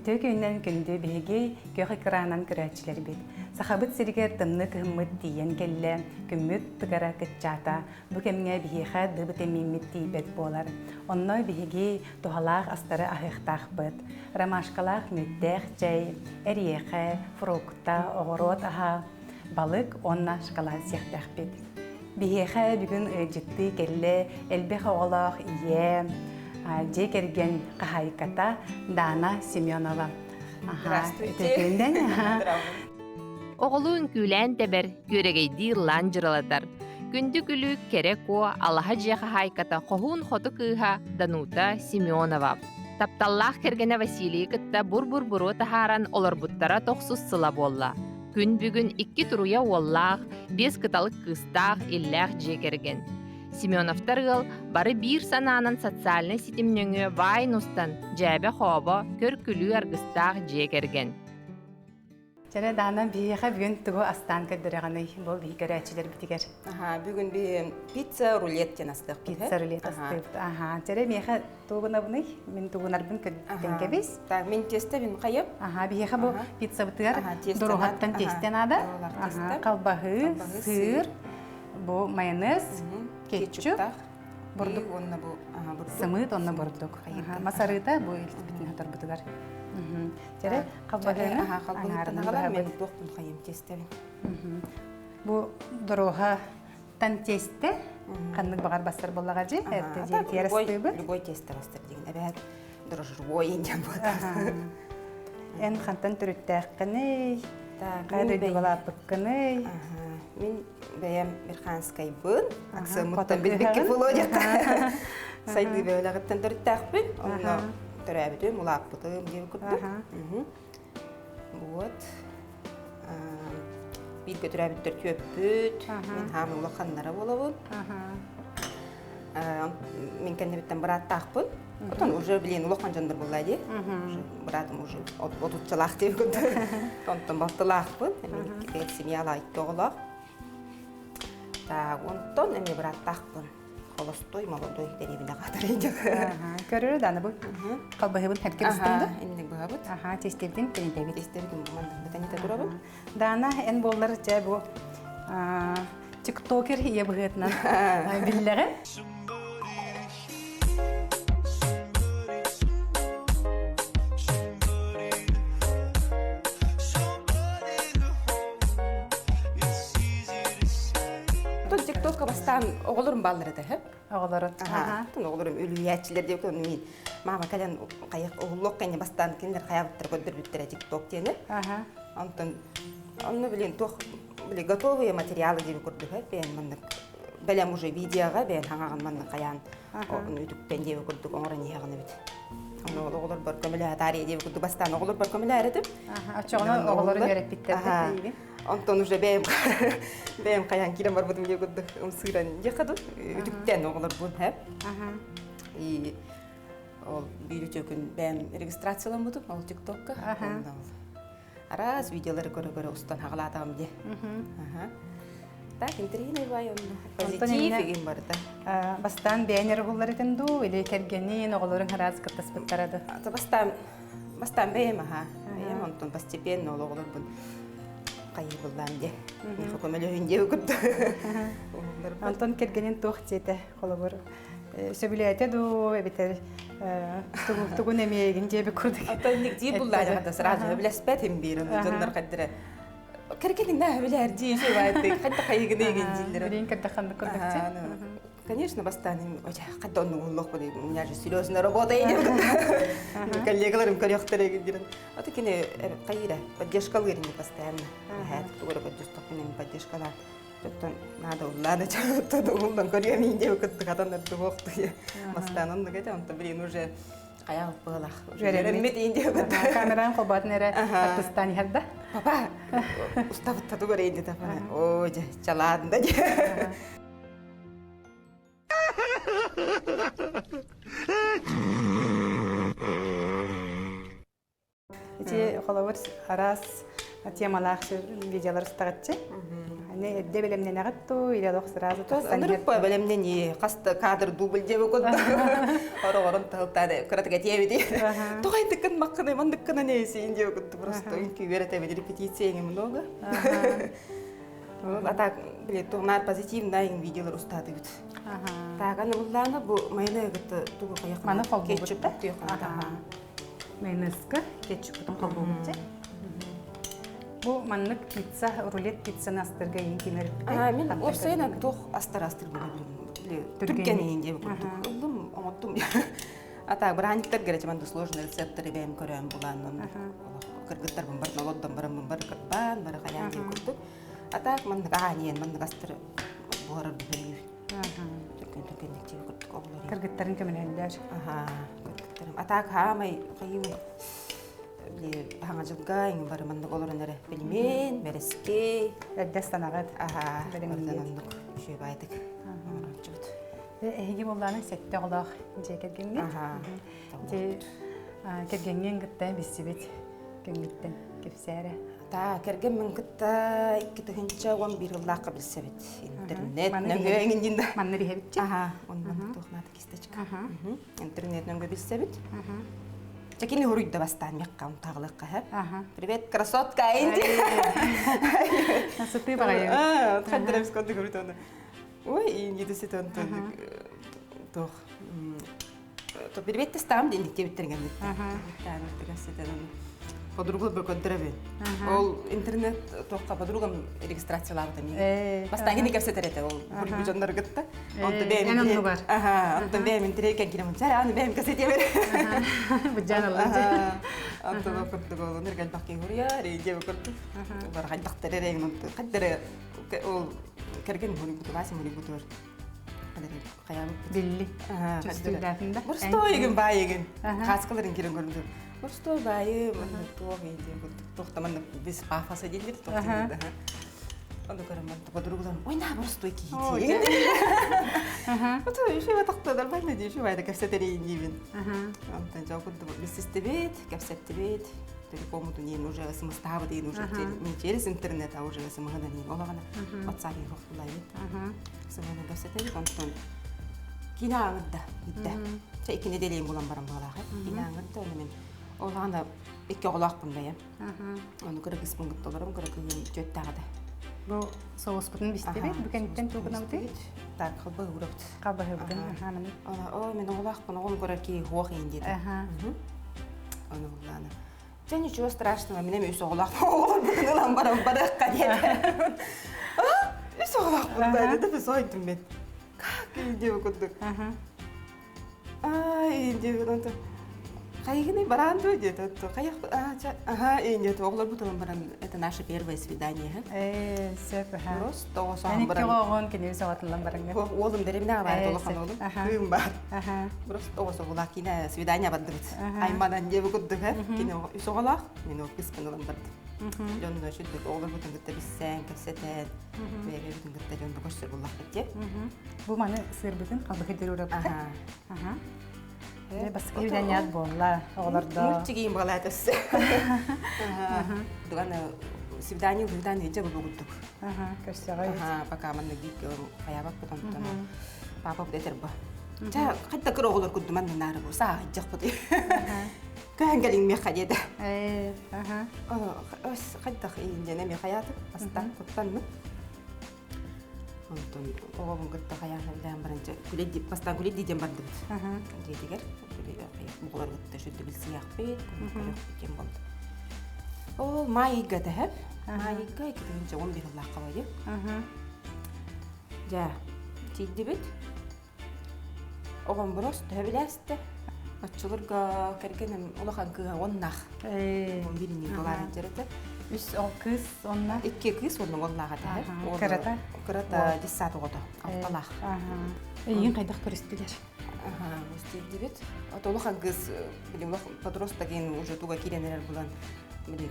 Күнтө күйнен күнді бігі көк экранан көрәтчілер бет. Сахабыт сиргер тымны кыһыммыт тиен келле, күммүт тыгара кытчата, бу кемге бихиха дыбыт эмиммит тиибет болар. Онной биһиги тухалаах астары ахыхтаах быт. Ромашкалаах мүттэх чай, эриэхэ, фрукта, огорот аха, балык онна шоколад сехтэх бит. Биһиха бүгүн ыжытты келле, элбэх оголоох ие, же керген кахайката Дана Семенова. Здравствуйте. Оғылуын күлән тәбір көрегейді лан жыраладар. Күнді күлі кереко Аллаха жеха хайката қоғуын қоты кыға Данута Семенова. Тапталлах кергене Василий кытта бур-бур-буру тахаран оларбуттара тоқсус сыла болла. Күн бүгін 2 туруя оллах, 5 кыталық кыстақ иллях же керген. Семеновтар ғыл бары бір сананын социальный сетімніңі вайнустан жәбе хоба көр күлі аргыстақ же керген. Жара Дана биһиха бүгүн тугу астан кырдыраганы бол бии көрәчилер битигер. Бүгін пицца рулет тен астық. Пицца рулет астык. Жара биһиха тугуна буны, мен тугунарбын көнгебис. Так, мен тесте мен қайып. Биһиха бу пицца бытыгар дурухаттан тестен ада. Калбахы, сыр, бу майонез, кетчуп, бурдук. Сымыт онна бурдук. Масарыта бу илтибитин хатар бытыгар. Жара калбахыны аңарынан бағар мен тоқпын қайым тесте. Бу дуруха тан тесте қандық бағар бастар боллаға же, әрті жер терісті бұд? Любой тесте бастар деген, әбәт дұры жүрбой енген бұд. Ән қантан түрітті әққіні, қайрыды бала бұққыны. Мен бәйім Мерханскай бұд, ақсы мұттан білбекке фулодиққа. Сайды бәйлағыттан түрітті әқпін, төрәбіді, мұлақ бұтым деп күрді. Вот. Билге төрәбіттер көппіт, мен хамы ұлы қаннара болабын. Мен кәндебіттен бұраттақ бұд. Отын уже білен ұлы қан жандар болады. Бұратым уже отутчалақ деп күрді. Онтын бақтылақ бұд. Мен кәйт семьяла айтты оғылақ. Онтын әме бұраттақ бұд. Холостой, молодой, деревина қатырынды. Көрірі даны бұл? Қалбағы бұн әркел ұстынды? Әнілік бұға бұд. Тестевден көнінде бет. Тестевден бұмандың бітәнеті тұра бұд. Дана ән болдар жай бұл тиктокер ие бұғытынан білдері. TikTok'a bastan oğulurum balları da hep. Oğulurun. Oğulurum ölüyetçiler diyor ki min mama kalan kayak oğulluk kayne bastan kinler kayaklar gördür bittere TikTok diyene. Ondan onu bilen toh bile готовые материалы diye gördük hep. Ben mandık belem уже videoga ben hangağın mandık kayan onu YouTube'dan diye gördük oran yağını bit. Onu oğulur bir kamera tarihi diye gördük bastan oğulur bir kamera aradım. Açığını oğulurun öğret bittirdi. Ondan уже benim kayan kiram var buldum diye gördük. Sıyran yakadı. Ütükten oğulur bu hep. O bir gün ben registrasyonum buldum o TikTok'a. Aras videoları göre ustan hağladağım diye. Tak, intrine var onun. Pozitif var da. Bastan beğenir oğulları tendu, ile kergenin oğulların haraz kıtas bıttaradı. Bastan beğenme ha. Beğenme ondan постепенно oğullar bu. Kayıbılan diye. Hukumeli hünce okuddu. Anton kergenin toh çete kolabor. Söbüleyete du biter. Tugun emeğe gince bir kurduk. Anton nikci bulladı hatta sırada bile spetim bir onu canlar kadere. Kergenin daha bile her şey vardı. Hatta kayıgını ginciler. Birin kadar kandı kurduk. Конечно, бастан кадда онун уллук болду. У меня же серьезная работа идет. Коллегаларым корректоры гидирен. Вот такие кайра, поддержка лырни постоянно. Хат, тугора поддержка поддержкалар. Тоттон надо уллада чатта улдан көрөм инде өкөттү катандар дукту. Бастан онун кете онто блин уже каяп балах. Жеремет инде өкөттү. Камераны кобат нере артыстан ярда. Папа, уставытта тугора инде тапана. Ой, чаладында. Эти холовар арас темалахшыр видеолар стагатчы. Аны эдде белемнен агатту, илядох сразу Анырып по белемнен не каста кадр дубль деп окуду. Орогорон талтады. Кратка тебеди. Тогайдыкын макканы мандыккана несин деп окуду. Просто инки верете репетиции много. А так, блин, то нар позитивный видеолар устады бит. Так, аны булланы бу майны гыты тугу каяк. Маны колбу кетчуп бутта. туйкан. Майонезка, кетчуп бутун колбу бутчы. Бу маннык пицца, рулет пицца настырга ең кемер. Мен орсайна тох астар-астыр билем. Түркенен деп окуду. Улдум, оңоттум. А так, браниктер керечманды сложный рецепттер бем көрөм буланын. Кыргыттар бар, налоддан бар кырбан, бар каян деп окуду. А так, маннык аниен, маннык астыр болар билем. Түркен деп окуду. Кыргыттарын көмөлөндөр. А так, хамай кайым хаңажылга иң бар маннык олорун эре пельмен, мереске, Эддестанагат. барданандык үшөй байдык. Эги болланы сетте олох же кергенген. Же кергенген гытта бисибит кемиттен кепсәре. Та керген мен кытта 2-11 жыллакка билсебит. Интернет нөңгөйүн динде. Манны рихебитчи. Ондан тухнат кистечка. Интернет нөңгө билсебит. Чекини хуруйда бастан меккан тагылыкка хеп. Привет, красотка инди. Насыпы багайы. Хаддрабис конды көрүтөндө. Ой, инди десетон тох. То привет тестам динди тебиттерген. Подруга бы контрабин. Ол интернет тоққа подругам регистрацияларды мен. Бастан кеп сетерете ол. Бүл жандар гытта. Онда бем. Онда бем интернетке кирем. Жара аны бем касете бер. Буджаналар. Онда копты гол нергел бакки хурия, реже копты. Бар хаддактар эреген онда. Хаддары ол керген хуни буту басым хуни буту. Каябы Билли. Чөстүлдәтендә. Бурстойген байеген. Каскаларын кирен көрүндү. Бурстой байы, мында тоқ иде. Тоқтаманда без пафоса дейдер тоқтаманда. Онда көрөм подругаларым, ойна бурстой кийди. Ото үшө тактадар байна ди, үшө байда кепсетерейин дибин. Онда жокунду бисистебет, кепсеттебет. Телефонду нен уже смыстабы дейин уже не через интернет, а уже смыгана дейин. Олагана WhatsApp кохтулайбыт. Смыгана кепсетебет, онтон кинаңында бидде. Чекине делейин булан барам балага. Кинаңында мен Олағанда екі олақпын бәйі. Оны көрі кіспін күтті оларым, көрі күйін жөт тағады. Бұл соғыс бұтын бістебет, бүкенден туғына бұты? Так, қалбы ұрыпты. Қалбы бұтын. Мен олақпын, оны көрі кей хоқ ең деді. Оны бұланы. Жа ничего страшного, менем өсі олақпын, олар бұтын ұлан барам бараққа деді. Өсі олақпын бәйді, дәбі сойдым мен. Как үйінде өкіндік. Үйінде өкіндік. Кайгыны баранду деді, каяк, инде оғлар бұтылын баран, это наше первое свидание. Сөп, Просто оғысуған баран. Әнекке оғын кені өз оғатылан баран. Олым дәріміне барды олыған олым, күйім бар. Просто оғысуғылақ кені свидание барды бұд. Аймадан дебі күдді, кені өз оғылақ, мен оғы кіспін олым барды. Жонда шүлдік оғлар бұтын күтті біссен, кәпсетен, бәйге бұтын күтті жонда көшсір бұлақ бітте. Бұл маны сыр бұтын қалбы кедер ұры бұтты. Басқа үйден яд болла, оғыларда. Мультигейін бағалай төсі. Дуғаны свидание жабы бұғыттық. Көрсеғай. Пока манны гейк қаябақ бұтын. Папа бұд әтір бұ. Қайтта кір оғылар күдді манны нары бұ. Саға жақ бұды. Көхінгелің меқа деді. Қайтта қиынден әме қаятық. Астан құттанмын. Онтон оғабын күтті қаяғын білән барынша бастан күлет дейден барды бұд. Дейдегер, мұғылар күтті жүдді білсі яқ бейд, күлет дейден болды. Ол майыға дәхіп, майыға 2-11 ұллаққа байды. Жа, тейді бід. Оған бұрыс төбіләсті. Атшылырға кәргенім ұлақан кыға оннақ. 11-нің доларын жерді. Үс кыз онна? Икки кыз оның оллаға дәхіп. Кырата? Кырата 10 сат оғыды, алталақ. Ең қайдақ көрістілер? Өстейді бет. Олақан кыз, подроста кейін уже туға керенелер бұлан.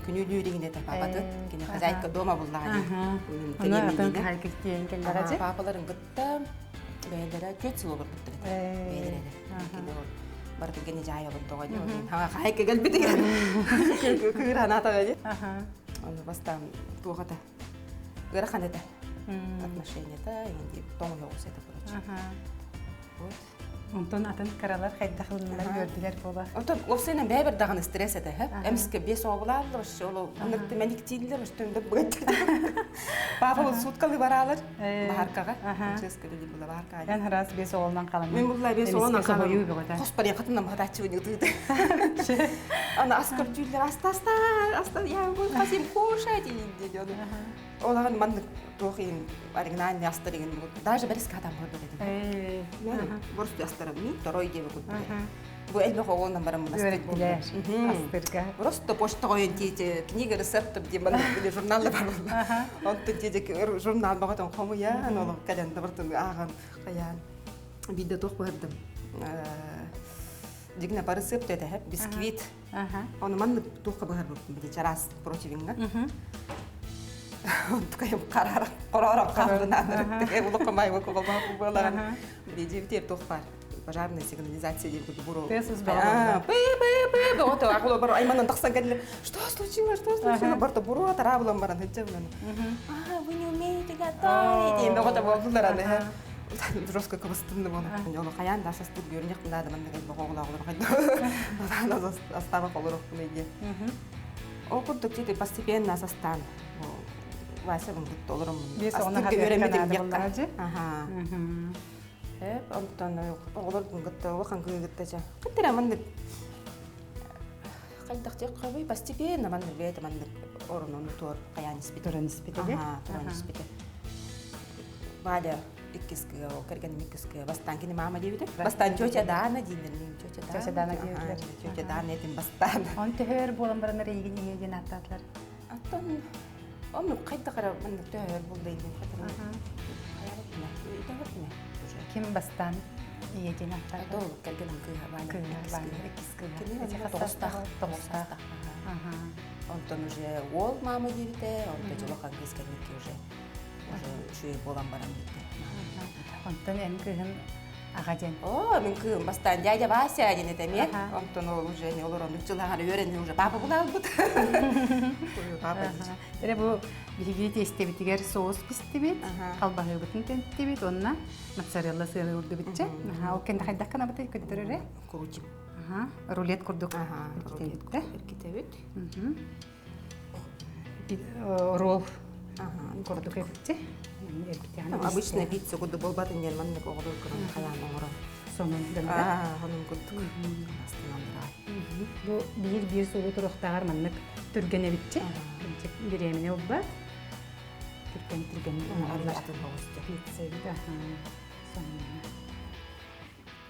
Күнілі үйрегінде папады. Кені хозяйка дома бұллаға дейін. Оны атын қайқы кейін келдер әже? Папаларын күтті, бәйдері 4 сыл олар күттірі. Бәйдері. Барды кені жайы бұлды оға дейін. Қайқы кәлбеді кен. Күгір анатаға дейін. Оны бастан туғата. Гырахан это. Отношения-то, и тому на усе это короче. Вот. Онтон атын каралар хайдахылынлар көрдүлөр болар. Онтон овсенен бәбір дағын стресс это, әміске бес оғылалыр, олу ұныкты мәнік тейділер, өштімді бұғайты. Папа ол суткалы баралар, бағарқаға. Ческілі де бұла бағарқаға. Ян харас бес оғылынан қаламын. Мен бұлла бес оғылынан қаламын. Қоспар ең қатыннан бағдачы өңірді. Ана аскар жүйлер, аста, я бұл қасем қоша дейді. Олаған мандық тоқиын оригинальный астырыгын болды. Даже біріскі адам көрді деді. Мен бұрысты астырым, мен второй деві көрді. Бұл әлбіқ оғылынан барам бұл астырыг болды. Астырға. Просто почта қойын дейді, книга рецептіп де мандық журналы бар болды. Онты дейді журнал бағатын қомы ян, олы кәленді бұртын ағын қаян. Биді тоқ бардым. Дегіне бар рецепт еді, бисквит. Оны мандық тоққа бағар болды, жарас противинға. Tukayım kararım kaldığından tukayım ulukamay bakılan bir ceviter tohbar пожарная сигнализация değil bu buru. Tesuz bağlı. Pı o da akıllı var aymanın taksan geldi. Что случилось? Barda buru atar ablam var ne cevlen. Вы не умеете готовить. Енді o da buldular hani. Жестко кабыстынды bunu. Onu kayan da sastır görünecek mi daha da ben de gelip oğul ağlar kaydı. Ana astava olur neydi. Okuduk dedi постепенно состан. Вася бұнды олырым. Бес оны қадырқанады бұллажы? Онтан олырдың ғытты, оған күгі ғытты жа. Қыттыр амандық. Қайдақ тек қабай, постепенно мандық бәйті мандық орын оны туыр қаян іспеті. Туран іспеті де? Туран іспеті. Бәлі иккізгі, кәргенім иккізгі, бастан кені мама дейбеді. Бастан тетя дана дейділер. Тетя дана дейділер. Тетя дана едім бастан. Он төхер болын барынар еген еген аттатылар. Аттан onu kayda kara bana tüher buldu elim kadar. Kim bastan iyicin atlar? Doğru, gelgelim kıyha bana. Kıyha bana, ikiz kıyha. Kendine toğustaq. Ondan уже ол мама deydi, ondan çoğukan gezgenlik уже şuyu bolan baran deydi. Ondan en kıyhın ağacın. O, men kıyhın bastan dядя Вася deydi demek. Ondan o уже ne olur onu çılağını öğrendi уже. Baba bunu al bu. Tere bu bilgi testebitiger soğuz pistibit, kalbahı bütün tentibit, onna mozzarella sığırı urdu bitçe. O kendi haydakkan abatı kötürüre. Kurucum. Rulet kurduk. Erkitebit. Rol kurduk bitçe. Обычная пицца куды болбатын нерманны оғылыр кырын қаян оңыры. Сонун дымда. Onun kurduk. Astınandırar. Bu bir soğuk turuqtağır manlık türgene bitçe. Bir emine obba. Türgen. Arılaştın boğuzdu. Pizza bit. Sonuna.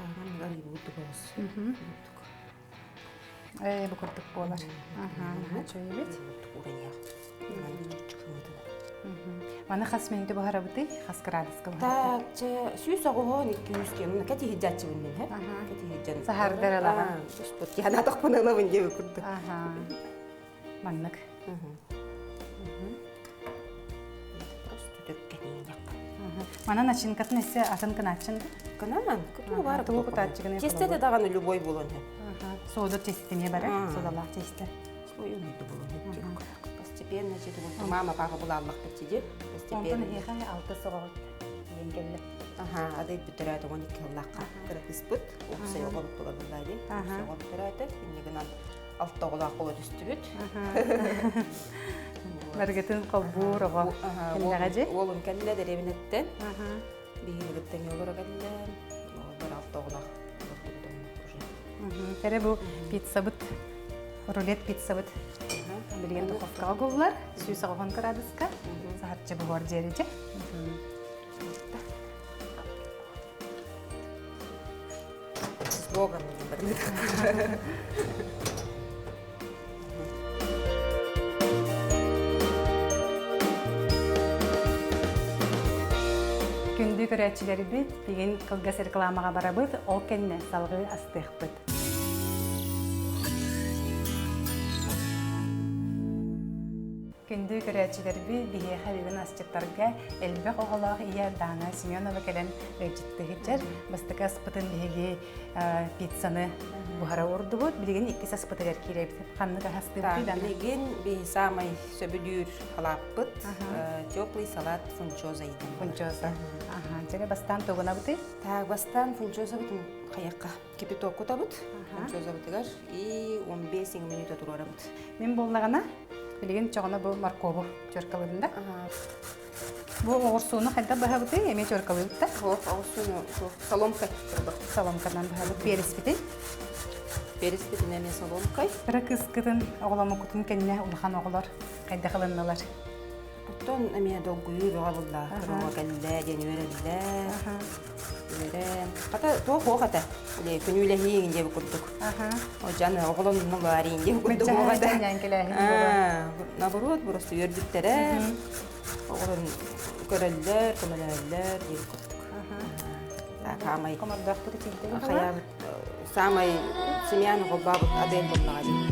Ağam gari bulduk boğuz. Bu kurduk boğular. Çöy bit. Uğran yağ. Çıkımdı. Bana xasmeydi bu harabıtı, xas kıradiska bu. Так, сүйс оғуын 200 кем, кәті хиджатчы бүнмен, кәті хиджан. Сахар дәралаған. Господи, я надақ бұнылымын деп күрді. Маннық. Просто төккенен яқ. Мана начинкатын есе атын кыначын. Кынан, күту бар. Туғы күтачығын. Тесте де дағаны любой болын. Соуды тестіне бары, содалақ тесті. Слой өмейді болын. Постепенно жеді болды. Мама папа бұл Аллах бітті Онтан ехай алты соғылды. Енгелі. Адайт бүтірәді 12 Аллахқа кіріп іспіт. Оқысы оғылып болады дайды. Оғылып бүтірәді. Енегінен алты оғылақ қолы түсті бүт. Бәргетін қолбур оға. Кәлләғаджи? Олым кәллә дәребінеттен. Бейгіліктен олыр кәллә. Бір алты оғылақ. Тәрі бұл пицца бұт. Рулет пицца бұт. Білген духовкаға қолылар. Сүйіс ағуған градуска. Сағатчы бұғар жереже. С Богом. Күнді көрәтшілері біт, деген қылғас рекламаға бара бұд, ол кәнне салғы астық бұд. Күндү көрәчилерби биһиэхэ бүгүн асчыттарга элбэх оголоох ия Дана Семенова келен ыджыттыгыджар бастыка аспытын биһиги пиццаны бухара урдубут билигин икки аспытыгар киребит ханныга хастыбыты Дана. Билигин би самый сөбүлүр халаппыт, теплый салат фунчоза иден. Фунчоза. Жага бастан тогуна быты. Так, бастан фунчоза бутун каякка кипяток кутабыт. Фунчоза бутыгар и 15 минута турарабыт. Мен боллагана билигин чогона бу моркову чоркалыбында. Бу огурсууну хайда баха быты, эме чоркалыбытта. Огурсууну соломкай. Соломкадан баха быт перес бити. Перес битин эме соломкай. Бара кыскытын оголому кутун кенне улахан оголор кайда кылынналар. Оттон эме долгую баалла, кыроо галле, денүрелле. Берем. Хата то хохата. Ле күнүле хиин деп курдук. О жана оголонун барин деп курдук. Наоборот, просто йөрбүттере. Оголон көрөллөр, көмөлөллөр деп курдук. Самай. Командах бути тилде. Хаял самай семьяны голбабыт адель болмаган.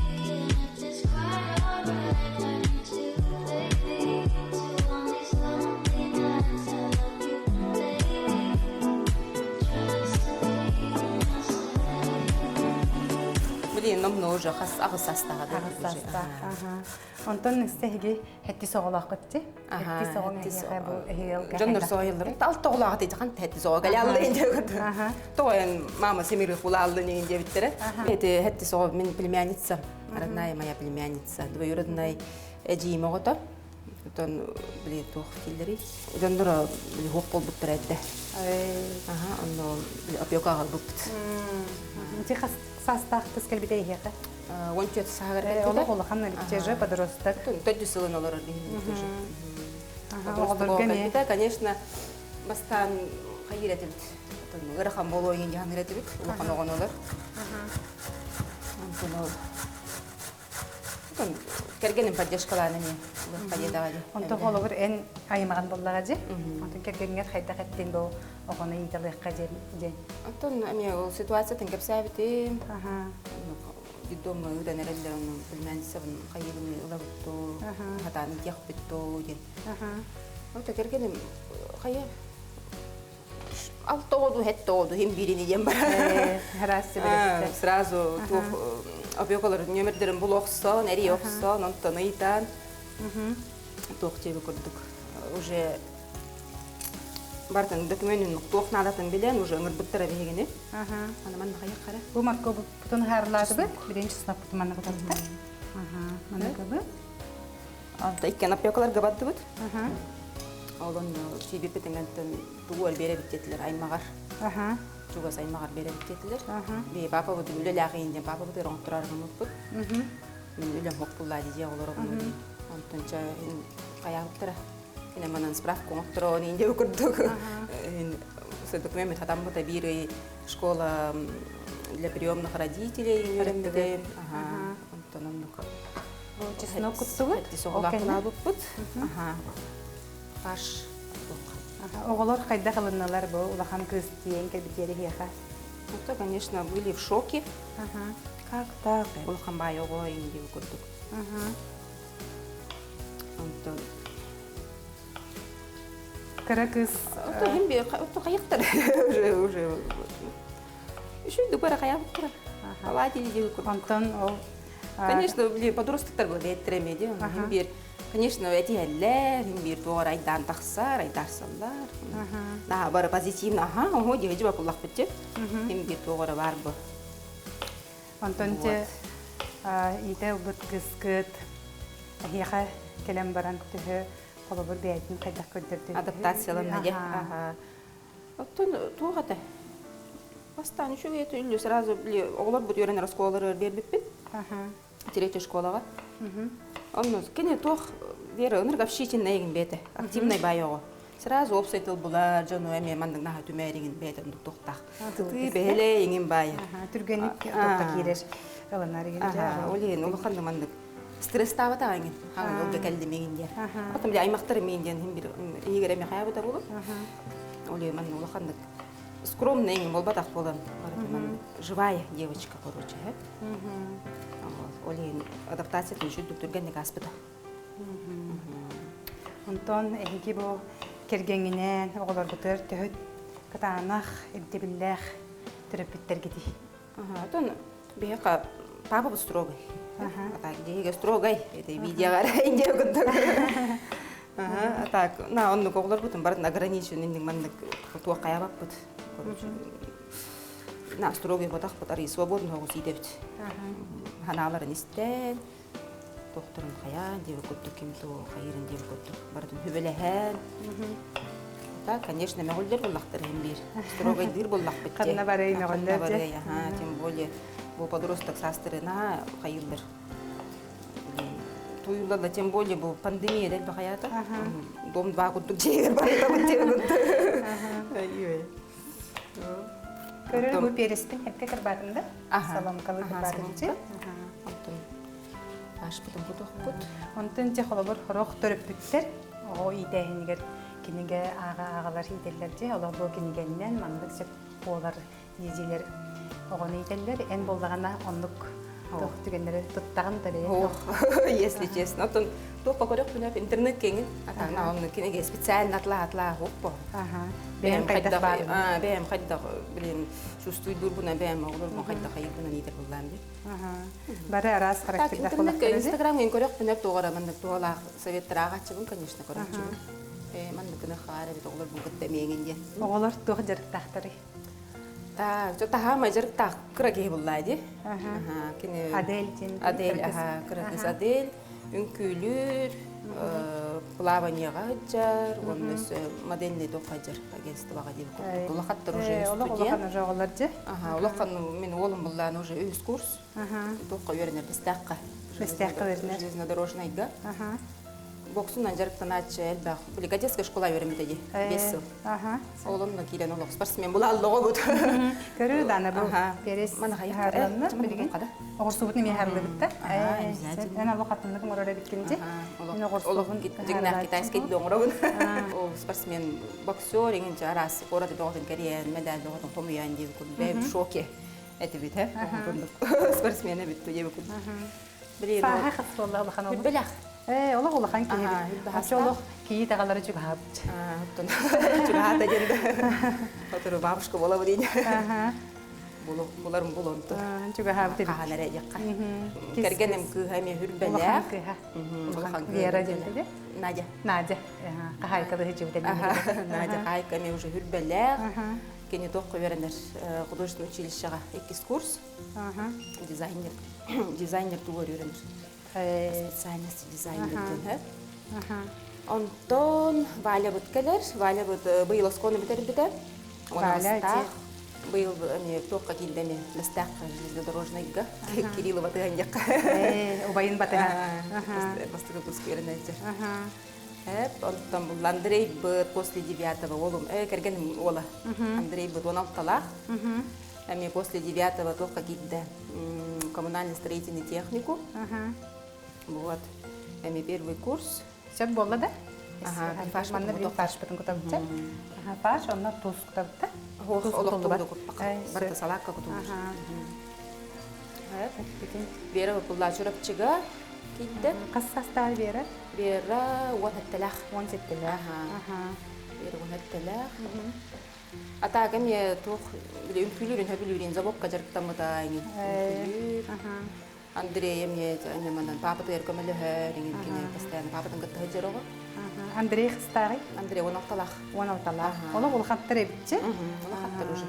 Намного уже агыс астага Онтон истеги хетти соголак кетти. Хетти соголак бу хейлга. Жаннар сойлар. Тал тоголак дейт кан хетти соголак алды инде. Тоен мама семири хулалды инде биттере. Хетти соголак мен племянница, родная моя племянница, двоюродная эджи могото. Тон били тох тилдери. Жаннар били хок болбут берди. Оно опёка албут. Ти хас састах тескелбите ихе. Ончет сагар Ола ханна личеже подросток. Тоджу сылын олар дигин. Подросток, конечно, бастан кайыретилит. Ырахан болоо ген жан иретилит. Улахан огон олар. Кергенин поддержкаланы не. Онто холовер эн аймаган боллагажы. Онто кергенге хайда хаттен бу огоны италыкка же. Антон ами ол ситуация тенгеп сабити. Дома уданереллерин билменсевин кайылын улабытту. Хатан яхбитту ген. Онто кергенин кайы Алтоду, хеттоду, хим бирини дем бар. Сразу тух опёкалар нөмердерин бул оксон, эри оксон, онтон ыйтан. Тух тебе курдук. Уже бартын документин тух надатын билен, уже ыңыр буттара бегени. Ана ман кая кара. Бу марко бутун харлады, биринчи сынап бутун мана кататта. Мана кабы. Алта иккен опёкалар габатты бут. Олон чибипетеңден тугол бере биттетилер аймагар. Тугас аймагар бере биттетилер. Би папа бу үлө лагыйын деп папа бу ронтурар гымыппыт. Мен үлө хокпулла дие олор гымы. Онтонча каяктыра. Эне манан справку мокторони инде курдук. Се документ хатам бу бири школа для приемных родителей юремде. Онтонон чеснок кутсугу. Тисоглакна буппут. Паш. Оголор кайда кылынналар бу улахан кыз тиен келбитери хияха. Это, конечно, были в шоке. Как так? Улахан бай ого инде курдук. Онтон Кара кыз то химби то каяктар уже. Еще дубара каяктар. Аладили деп курдук. Онтон ол Конечно, были подростковар был ветремеди. Химбир Конечно, эти эллер, имбир туар айдан тахсар, айдарсаллар. Да, бара позитивно, ого, девочка кулак битте. Имбир туар бар бу. Антонте ите бут кыскыт хияха келем баран күтүһө колобур бейтин кайдак көддөрдү. Адаптацияланма де. Оттон тугата. Бастан шу эти үлү сразу били оглар бут үйрөнөр школалар бербиппит. Третья школага. Он кене тох вера онор гапшитин неген бете. Активный байого. Сразу обсайтыл була жону эме мандын наха түмеригин бете токтак. Ты беле еңин бай. Түргөнүк токта кирер. Аланар ген. Олен улаханды мандык. Стресс табата аңин. Ага, олга келди мегиндер. Потом били аймактар менден хим бир ийгер эме кая бута болуп. Олен ман улахандык. Скромный еңин болбатак болан. Живая девочка, короче, Олен адаптация тушуп түргөнүк аспыта. Онтон эһиги бу кергеңинен оголор бутер төһөт катаанах эддибиллэх төрөппүттер гити. Ага, тон беха папа бу строгой. Так, деге строгой. Это видеогар инде гүндө. Ага, так, на онну коглор бутун барын ограничен индин мандык туа каябак бут. Короче, на строгой ботак бутары свободно гос идебит. Ханаларын истен, докторун каян деп көттүк кимту кайрын деп көттүк. Бардын хүбелеһен. Так, конечно, мөгөлдөр буллактыр эм бир. Строгой дир буллак бит. Кадна барай мөгөлдөр же. Ага, тем более бу подросток састырына кайылдыр. Туйларда тем более бу пандемия дел бахаята. Дом два куттук жегер барда бут. Ай. Көрөр бу перестин хепке кырбатында. Салам калып барынчы. Антон аш бутун бут. Онтон же холобор хорох төрөппүттер. О идеһинигер киниге агалар иделлер же. Олар бу кинигеннен мандык сеп болар ежелер. Огоны иделлер эн боллагана онлук төгендер туттаган тарый. Если честно, то только корёк в интернет кеңин. Атана он кинеге специально атла хоппо. Бем кайда бар. Бем кайда билин чувствуй дурбуна бем олор мо кайда кайдына нидер булганды. Бары арас характерда холак. Инстаграмга корёк бунап тогара мандык тола советтер агачыбын, конечно, короче. Мандыкны хары бит олор бу кеттемегенде. Оголор тух жарыктактары. Так, что-то хама жарыктак кыраге буллайды. Кине Адель, кырагыз Адель, үнкүлүр, плаванияга жар, оннос модельный токажар агентствога деп коет. Улакаттар уже студент. Улакан уже оголор же. Улакан мен олум булланы уже өз курс. Токка беренер бестакка. Бестакка беренер. Железнодорожныйга. Боксунан жарыктан ачы элбак. Бригадирская школа беремеди. 5 жыл. Олумна кирен олок спортсмен була аллого бут. Көрү дана бу перес. Мана хайыктарны билген. Огурсубут неме харлы битте. Мен алло катындык морора биткенде. Мен огурсубун дигнак китайский доңробун. О спортсмен боксер ingen жарас города доготун керен медаль доготун комуян деп кул. Бе в шоке. Это бит, спортсмены бит деп кул. Биле. Фаха хатсолла бахана. Билах. Олох улахан киһи. Ачолох кии тагалары жугап. Жугата денде. Отуру бабушка бола будин. Буларым булонту. Жугап деп. Ханара якка. Кергенем кыхаме хүрбеле. Улахан Вера денде. Надя. Кахайкада хижибде. Надя хайкаме уже хүрбеле. Кене токко беренер художественное училищега 2 курс. Дизайнер тугар үйренер. Специальность дизайнер ден. Антон Валя бүткелер. Валя бүт быйыл осконы битербите. Валя быйыл не токка килдеме местак железнодорожныйга Кириллова тыганьяк. Убайын батыга. Бастыгы күскөрөнөр. Антон бул Андрей быт после 9-го олум керген ола. Андрей быт 16-талак. Эми после 9-го токка килде коммунально-строительный технику. Вот. Эми первый курс. Сөп болла да? Фаш манна бир фаш бүтүн кутабытта. Фаш онна туз кутабытта. Олоқтуды барта салакка кутулуш. Вера булла чурапчыга килде. Кассаста Вера? Вера 17-талак. 17-талак. Вера 17-талак. Атака мне тух биле үнкүлүрүн хөбүлүрүн забокка жарыктамыда айни. Андрей мне мандан папа тер көмөлөһөр деген кине постоянно пападан гытта жөрөгө. Андрей хстагы? Андрей 16-талак. 16-талак. Оны бул хаттыр эбитчи? Оны хаттыр уже.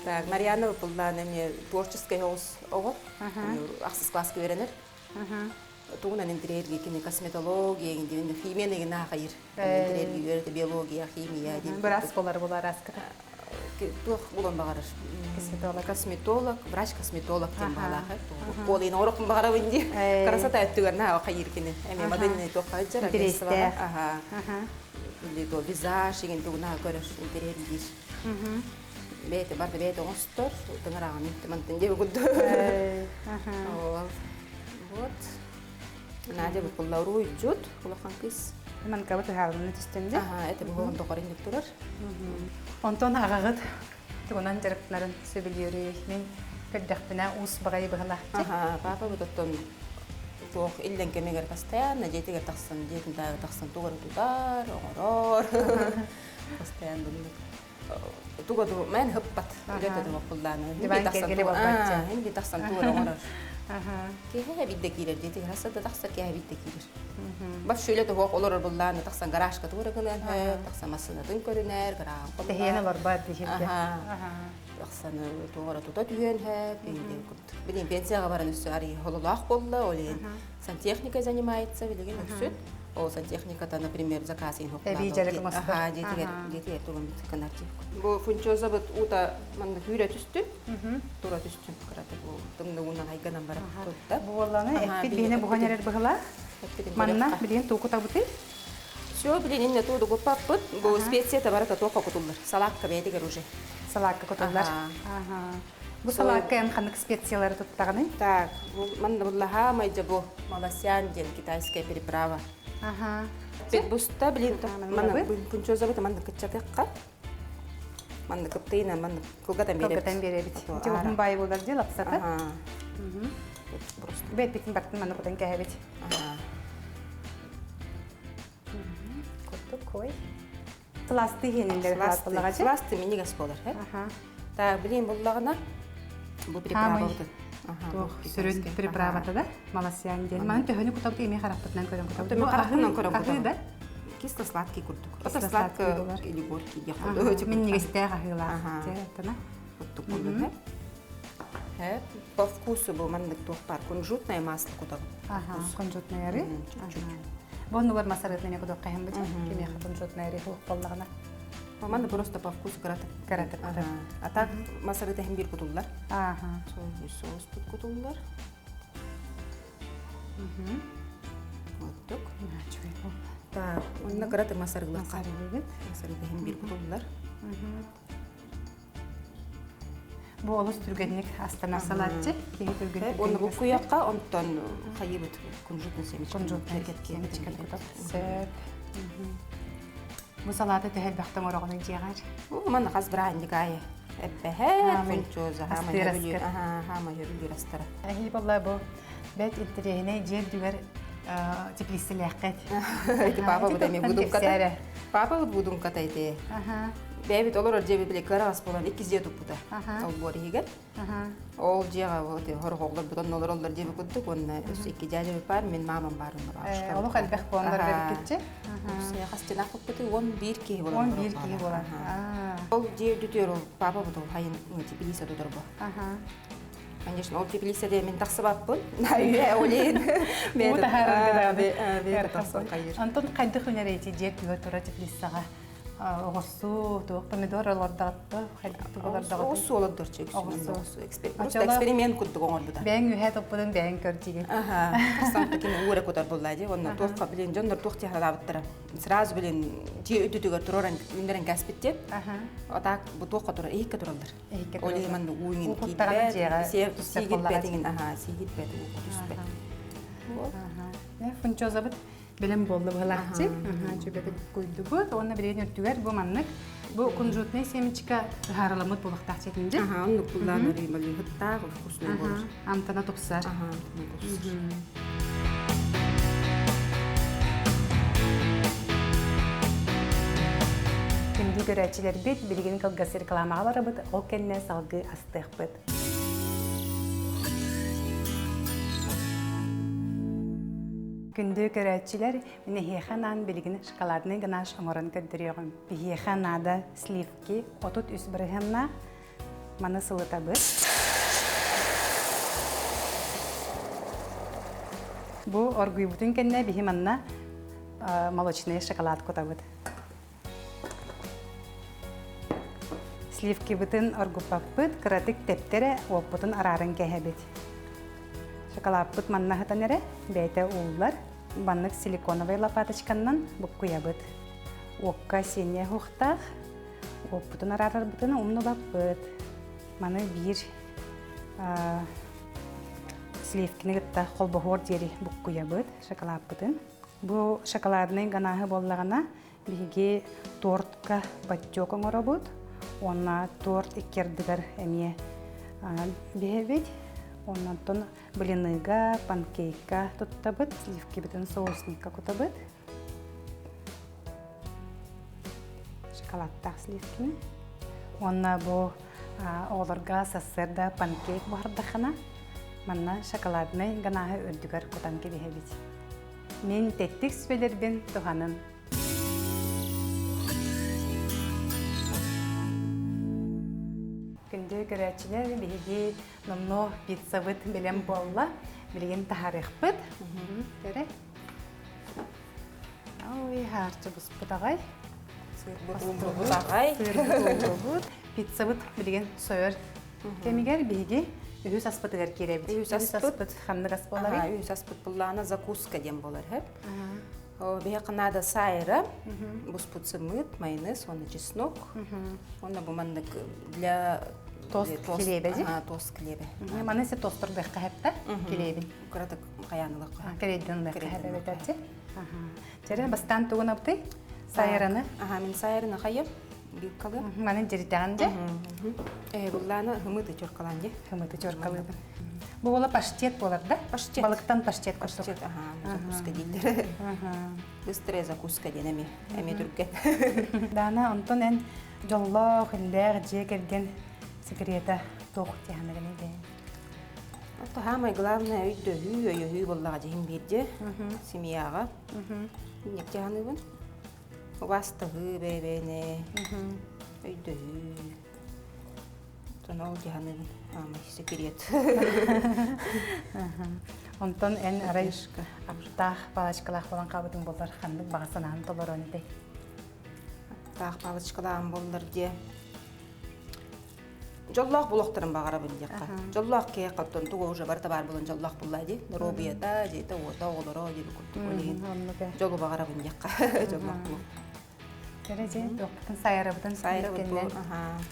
Так, Марьяна булла мне творческий хаус ого. Аксыз класска беренер. Тугунан интерьерге кине косметология, инде химия на хайыр. Интерьерге үйрөтө биология, химия деп. Бир ас болар аскыра. Тух булан багарыр. Косметолог, врач-косметолог тем балахы. Полин орокун багарып инде. Красота өттүгөр на хайыр кине. Эми модельный тух хайыр. Интерьер. Или то визаж, деген тугуна көрөш интерьерге. Бете барды бете оңстор, тыңырагын тымантын деп күдү. Вот. Надя бул жут, улахан кыз. Мен кабыты халын түстенде. Это бүгүн токорин деп турар. Онтон агагыт тугунан жарыктарын сөбүлүрү мен кырдакпына ус багай багалакчы. Папа бутоттон туох иллен кемегер постоянно жетигер тахсан жетин дагы тахсан тугар тутар оңорор постоянно тугаду мен хыппат үлөтө дө кулланы инди тахсан тугар оңорор кеһе бидде кирер жетигер хасада тахса кеһе бидде кирер баш үлөтө хок олор булланы тахсан гаражка тугар гынан тахсан масынатын көрүнөр гараа Тэхиэнэ барбат дихилде. Тахсан тугар тута түйөн билин пенсияга баран өссө ари хололах болла олен сантехника занимается билген өссөт о сантехниката например заказын хокла жетигер туган канарчи бу фунчоза бут ута манда хүрө түстү тура түстү карата бу тымны унан айганан бара тутта Бу болланы эппит бине буганерер быгыла. Манна билин туку табыты. Все билин инне туду гоппаппыт бу специята барата тока кутуллар салакка бетигер уже Салакка котуллар. Бу салакка ям ханнык специялары туттаганы. Так, манда буллаха майжабу маласян ден китайская переправа. Пет буста билин мана пунчоза бут манда кычатыкка. Манда кыптыйна манда кылгатан беребит. Кылгатан беребит. Жогун бай болар же лапсата. Бет битин бактын мана кутан кәһәбит. Кой. Сласты хенилер хатлагачы. Сласты минигас болар, Та билин буллагына бу переправа бут. Сүрүн переправата да? Маласян ден. Ман төһөнү кутабы эме хараппытнан көрөм кутабы. Төмө карактан көрөм кутабы. Да? Кисло-сладкий курдук. Кисло-сладкий или горький я Мен негесте хахыла. Тена. Курдук болду. По вкусу бу мандык тохпар кунжутное масло кутабы. Кунжутное ри. Боннугар масарыт неме кудок кайын бит. Кеме кунжутное ри хук боллагына. Манда просто по вкусу каратып. А так масарыты хем бир кутуллар. Соус тут кутуллар. Вот так. Так, онна караты масарыгылар. Масарыты хем бир кутуллар. Бу олус түргенник астана салатчы. Кеге түргенник. Онна бу куякка онтон хайыбыт кунжутный семечка. Кунжутный семечка кутап. Сөп. Бу салаты тәһәл бахтам орогын җигәр. Мана хас брандикая. Эббәһә фунчоза хама йөрүлөр. Хама йөрүлөр астара. Ахи балла бу. Бәт интерене җер дүгәр теплиселәкәт. Папа бу деме будумката. Папа бу будумката иде. Бәбит олар җебе биле карас булган 2 җе тупуда. Ол бор егет. Ол җега вот хоргоглар бутан олар җебе куттык, онна 2 җәҗе бар, мен мамам бар онда башка. Ол хәлбәх булгандар берип кетче. Сыя хастына купты 11 ки була. 11 ки була. Ол җе дүтөр папа бу хайын теплисе дутыр бу. Конечно, ол теплиседе мен тахсыбаппын. Найя олен. Мен Антон кайды хөнәрәйти җеп дигә тура теплисага. Огосу, тук помидорларда хайдыктыгаларда. Огосу олоддор чек. Эксперимент куттук оңор буда. Бәң үһә топпыдан бәң көртиген. Кастан таким уре кутар буллайды. Онна тохка билен жондор тохти харабыттыра. Сразу билен жи өтүтүгөр туроран үндерен каспиттеп. Атак бу тохка тура эйикке туралдар. Оле ман уйын китбе. Сигит бетиген. Сигит бетиген. Фунчоза бит белем болду булакчы. Чөбөт куйду бу. Онна билен үртүгөр бу маннык. Бу кунжутный семечка хараламыт булактак чекинде. Онну кулланыр имали хытта вкусный болор. Антана топсар. Кимди көрәчилер бит билген кылгас рекламалары бит, ол кенне салгы астык бит. Күндө көрәчилер менә хеханан билген шоколадны гына шоморын көндөрөгөн. Бихеханада сливки, отут үс бирһенна маны сылытабыз. Бу оргуй бутун кенне бихиманна молочный шоколад котабыт. Сливки бутун оргупаппыт, кыратык тептере оппутун арарын кәһәбит. Шоколад бут манна хатанере, бәйте уллар, баннык силиконовый лопаточканнан буккуябыт. Окка сене хухтах, оппутун арарар бутун умну баппыт. Маны бир сливкини гытта холбохор дери буккуябыт, шоколад бутун. Бу шоколадный ганаһы боллагана биге тортка патчок оңоробут. Онна торт иккердигер эмие бехебит. Оннан блиныга, панкейка туттабыт, сливки битен соусника кутабыт. Шоколадтақ сливкини. Онна бу оларга сассырда панкейк бардахана. Манна шоколадный ганаһы өддүгөр кутан кебехебит. Мен теттик сүбелербин туханын. Күндө көрәчилер биги номно пиццабыт белем болла. Билген тарихбыт. Көрө. Ой, харчы буспутагай. Багай. Пиццабыт билген сойер. Кемигер биги үс аспытыгар керебит. Үс аспыт ханны аспалары. Үс аспыт буллана закуска дем болар хеп. Бе канада сайра, буспут сымыт, майонез, он чеснок. Он бумандык для тост хлебе. Тост хлебе. Маны се тостор бекка хепте хлебин. Кратык каянлык. Кереден бекка хепте. Жere бастан тугунапты. Сайраны. Мен сайраны хайып биккалы. Маны жеританде. Буллана хымыты чоркаланде. Хымыты чоркалы. Бу бола паштет болар да? Паштет. Балыктан паштет кошсок. Паштет, закуска дилдер. Быстрая закуска денеме. Эме түркке. Дана онтон эн жолло хиллер же келген секрета тох тяханаган иде. Самое главное үйдө хүй боллага жейин бирде. Семьяга. Нек жаганыбын. Вастыгы бебене. Үйдө хүй. Тонол жаганыбын. Секрет. Онтон эн арай аптах палачкалах болан кабытың болар хандык багасынан толорон иде. Тах палачкалаан болдар де. Жоллах булактарын багарабын жакка. Жоллах ке каптон туга уже барта бар болон жоллах буллайды. Робията жейте ота олоро деп куртук. Жолу багарабын жакка. Жоллах бул. Кереже доктун сайрабытын сайрабытын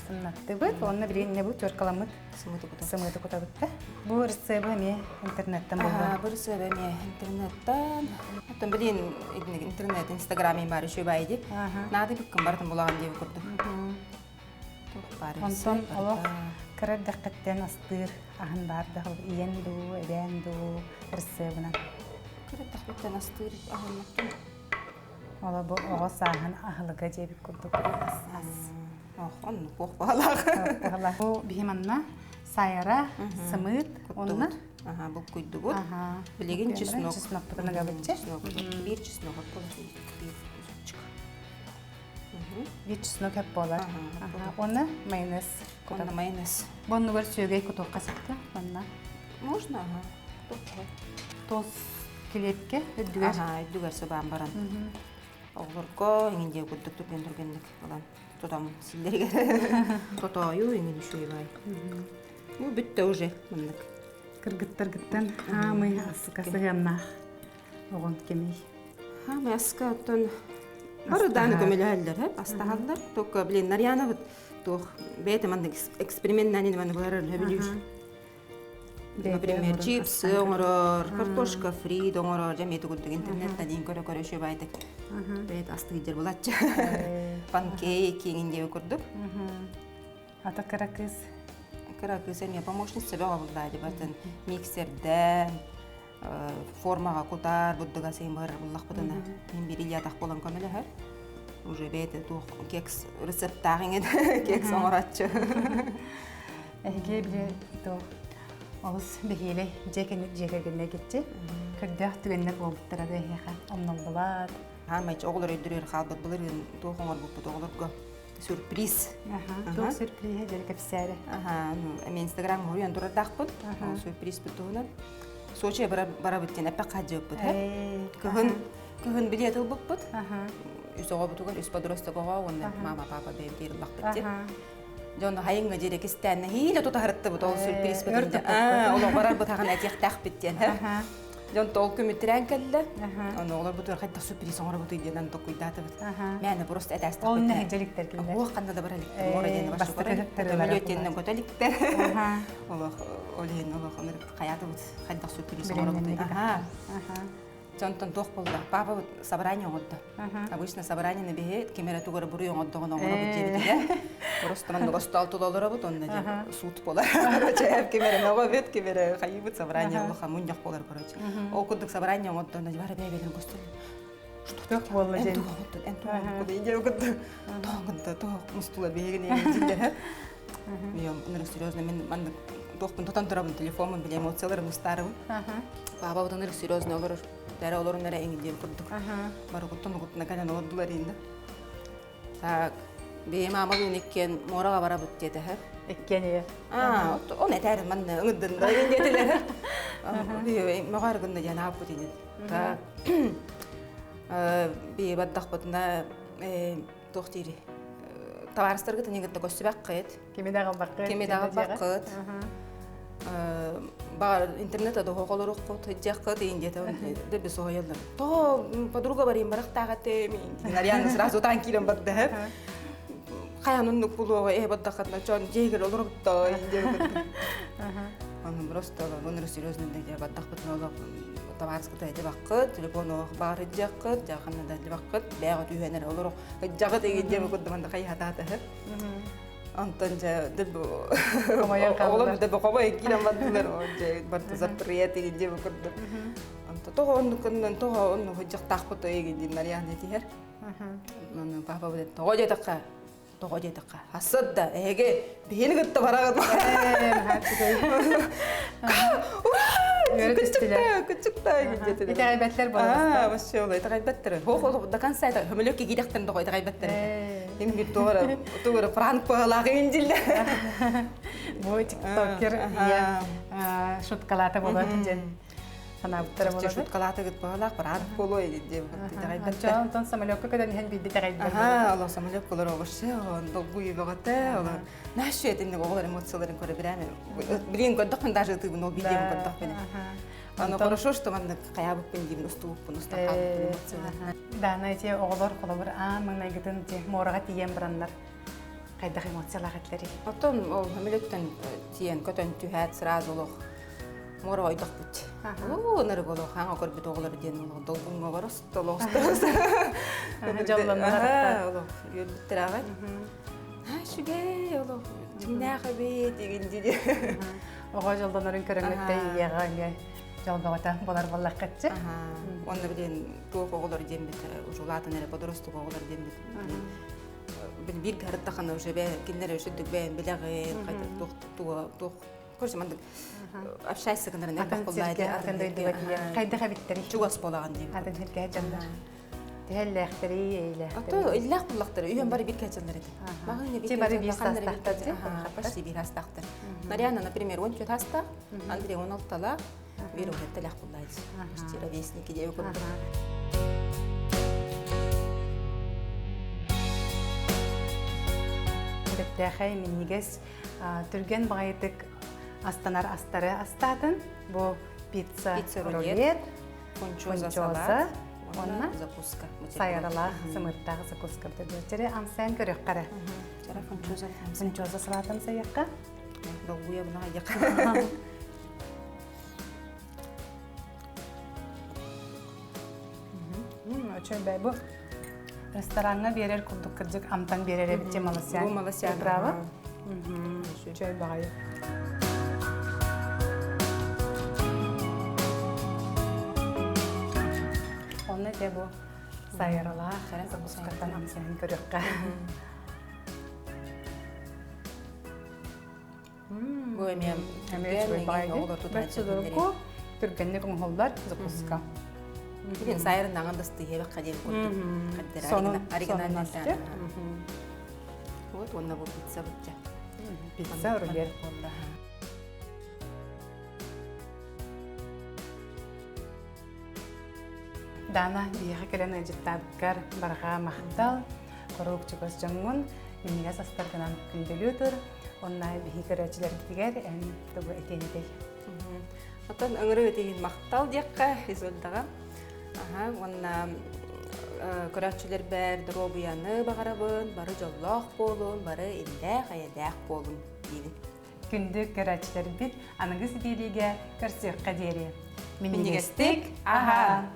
сыннатты бит. Онны биринне бу чоркаламыт сымыты кутабыт да. Бу рецепты ме интернеттен болду. Бу рецепты ме интернеттен. Атын билин интернет, инстаграме бар еще байды. Нады биккин бартын булаган деп курдум. Онтон олох кырар даккаттен астыр ахын барды иен ду, эбен ду рецептына. Кырар даккаттен астыр ахын. Ола бу ого сахан ахылыга жебик курдук. Он похвалах. Бу бихиманна сайра, сымыт, онна. Бу куйдугут. Билеген чеснок. Чеснок бутына габытчы. Бир чеснок бир чеснок хеп болар. Онна майонез. Онна майонез. Бонну гөр сүйгей кутук касыкты. Онна. Можно, Тоз келепке өдүгөр. Өдүгөр собан баран. Олорго эңинде курдук түргендик балан. Тотам силдерге. Тотою эңин үшөй бай. Бу бүтті уже мындык. Кыргыттаргыттан хамы асыкасыганна. Огон кемей. Хамы аска оттон арыданы көмөлөлөр, астагалдар. Только билен Нарьяна вот тох бете мандык эксперимент нани маны барар хөбүлүш. Например, чипсы, оңорор, картошка фри, оңорор, жамети курдук интернеттен дейин көрө өшөп айтык. Бет астыгы жер булатчы. Панкейк эңинде курдук. Ата каракыз. Каракыз эме помощница бага булдайды батын миксерден формага кутар буддуга сейин бар буллак бутына. Мен бир илятак болон көмөлөр. Уже бете тух кекс рецепттагы кекс оңоратчы. Эге биле то Олус бехиле жекегенне кетчи. Кырдах түгеннер болуптара да яха. Оннол булат. Хамач оглор өйдүрөр халбат булырын тохоңор буппут оглорго сюрприз. То сюрприз жер кепсәре. Мен Инстаграм көрүн турдакпын. Сюрприз бутуна. Сочи бара биттен апа каджыппыт. Кыгын билет албыппыт. Үсөгө бутугар үс подростогого онда мама папа бер бакпытты. Жонда хайынга жере кистәнне хиле тутарытты бут ол сюрприз бутунда. Ол барар бутаган атяктак биттен. Жон тол көмүтүрән келди. Аны олар бутур кайда сюрприз оңор бутуй деден токуйдаты бут. Мен просто этаст. Ол не желиктер келди. О канда да баралык. Морайден башка баралык. Мөлөтеннен көтөлүктер. Олар олен олар каята бут. Кайда сюрприз оңор бутуй. Чонтон туох болду. Папа собрание оңодду. Обычно собрание на беге кемере тугары буру оңоддогон оңоно бит. Просто мен $106 бут, онда суд болар. Чеп кемере ного бит, кемере хайбыт собрание болу хамуньяк болар, короче. Ол кудук собрание оңодду, онда бары бебелен костон. Что Туох болду жен. Куда иде куда. Тоңгында тоқ мустула бегене жиндер. Мен серьезно мен тоқпын тотан турабын телефонмун биле эмоцияларым старым. Папа одан серьезно олар. Дәрі оларын әрі әңгенден күрдік. Бары құттын кәнен олдылар енді. Так, бейім амал өнеккен мораға бара бұт деді. Еккен е. Он әтәрі мәнні ұңыдын да ендетілер. Мағар күнді жән ап бұт енді. Так, бей баддақ бұтында тоқтері. Таварыстарға тәнегітті көсі баққыт. Кемедағы баққыт. Бар интернетте до холор кот жакка дейинде де без оялар. То подруга барим барактагате мен. Нариан сразу танкилен бадда. Каянын нукулуга баддакатна чон жегер олорупта инде. Аны просто оныр серьезно деге баддакпытын олоп таварскыта эде баккыт, телефону бары жаккы, жакында да баккыт, бага түйөнөр олорок жагы дегенде көддүманда каятаты. Антон же дебу оğlum debe kovay kiran baddılar önce barda zapriyeti gidip kurdu. Anta toğa onnukundan toğa onnu hocak takpıtı egidinler yani diğer. Onu baba dedi toğa jedaka. Hasad da ege beni gitti baragat. Küçük de gidip. İtagaybetler bolası. Başı olay itagaybetler. Ho da kansayda hömölökke gidekten toğa itagaybetler. Hem bir doğru Frank pahalı injilde. Bu TikToker ya şutkalata bolası jen. Sanabıtları bolası. Şutkalata git pahalı Frank polo edip itagaybetler. Çantan samolyoka kadar nihan bildi itagaybetler. Allah samolyok kolor oluşu. Bu yılgate. Naşı etinde oğlar emosiyaların korebileme. Bilin kodakın даже ты но видим kodак beni. Аны хорошо, что мен каябык пен дим уступпун устакалып. Да, найти оғлар қолабыр, маңнай гытын мораға тиен бұранлар. Қайдақ эмоциялар әтлері. Оттон ол хөмөлөттөн тиен көтөн түхәт сразу олох. Мора ойдақ бүт. Онары болох, аңа көрбіт оғлар ден олох. Долгунға барыс, толоғыстырыз. Жалланлар. Олох, елбіттір ағай. Шүгей, олох, жиннағы бет, деген деде. Оға жалданарын көріңітті еға жалбағата болар болақ қәтші. Онда білен туық оғылар дембет, ұжулатын әрі подырыстық оғылар дембет. Bir garıttaqana уже бе, киндер өшүдүк бе, билеги, туқ, көрсі мандық, общайсы кіндерін әппақ болайды. Қайда қабиттері? Чуғас болаған дейм. Атын хелге әжандар. Тәлләқтері, ейләқтері. Ото, илләқ бұллақтары, үйен бары бір кәчандар еді. Те бары бір састақтар. Почти бір астақтар. Нарияна, например, 14 астақ, Андрей 16-тала, bir öğretmen laf bulaydı. İşte rovesniki diye okudum. Беттәхәй минигес түрген бағайдық астанар астары астатын. Бұл пицца рулет, пончоза, закуска. Сайрала, сымырттағы закуска. Жері амсайын көрек қара. Пончоза салатын сайыққа. Долгуя бұна қайдық. Очень бәйбі ресторанға берер күлдік кірдік амтан берер әбітте маласиян. Бұл маласиян. Браво. Очень бағайы. Оны де бұл сайырыла, закускаттан амсайын көрекқа. Бұл әмем түргенне күңғолдар закуска. Bilin sayırın dağındasты ебек қадел көрдік. Оригинальный. Вот, онна бұл пицца бұтча. Пицца рулет. Дана бияға келен әжіттабыққар барға мақтал, қоруқ чүгіз жаңғын, меніге састарғынан күнделі тұр. Онна бейі көрәчілер кетігер, ән тұбы әтенедей. Отын ұңыры өтейін мақтал деққа, езөлдіға. Онна көрәчілер бәр дробияны бағарабын, бары жоллақ болын, бары илләқ, әйәдәқ болын дейді. Күнді көрәчілер біт, аныңыз бейліге көрсек қадері. Менігестік, аға!